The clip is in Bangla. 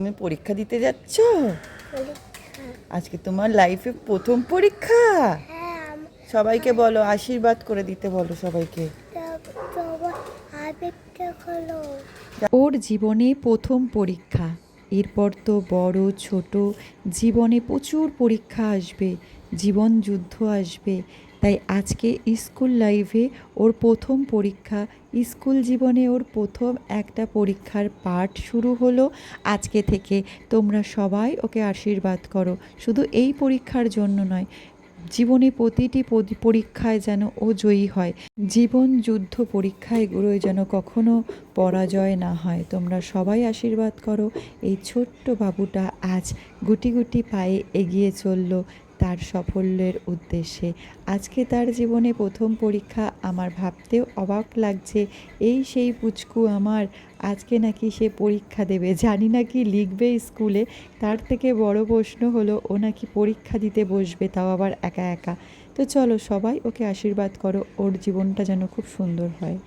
তুমি পরীক্ষা দিতে যাচ্ছ? পরীক্ষা। আজকে তোমার লাইফে প্রথম পরীক্ষা। হ্যাঁ, সবাইকে বলো, আশীর্বাদ করে দিতে বলো সবাইকে। সবাই আবেগটা হলো। ওর জীবনে প্রথম পরীক্ষা। এরপর তো বড় ছোট জীবনে প্রচুর পরীক্ষা আসবে, জীবন যুদ্ধ আসবে। তাই আজকে স্কুল লাইফে ওর প্রথম পরীক্ষা, স্কুল জীবনে ওর প্রথম একটা পরীক্ষার পাঠ শুরু হলো আজকে থেকে। তোমরা সবাই ওকে আশীর্বাদ করো, শুধু এই পরীক্ষার জন্য নয়, জীবনে প্রতিটি পরীক্ষায় যেন ও জয়ী হয়। জীবন যুদ্ধ পরীক্ষাগুলোয় যেন কখনো পরাজয় না হয়। তোমরা সবাই আশীর্বাদ করো। এই ছোট্ট বাবুটা আজ গুটি গুটি পায়ে এগিয়ে চলল তার সাফল্যের উদ্দেশ্যে। আজকে তার জীবনে প্রথম পরীক্ষা। আমার ভাবতেও অবাক লাগছে, এই সেই পুচকু আমার আজকে নাকি সে পরীক্ষা দেবে। জানি না কি লিখবে স্কুলে, তার থেকে বড় প্রশ্ন হলো ও নাকি পরীক্ষা দিতে বসবে, তাও আবার একা একা। তো চলো সবাই ওকে আশীর্বাদ করো, ওর জীবনটা যেন খুব সুন্দর হয়।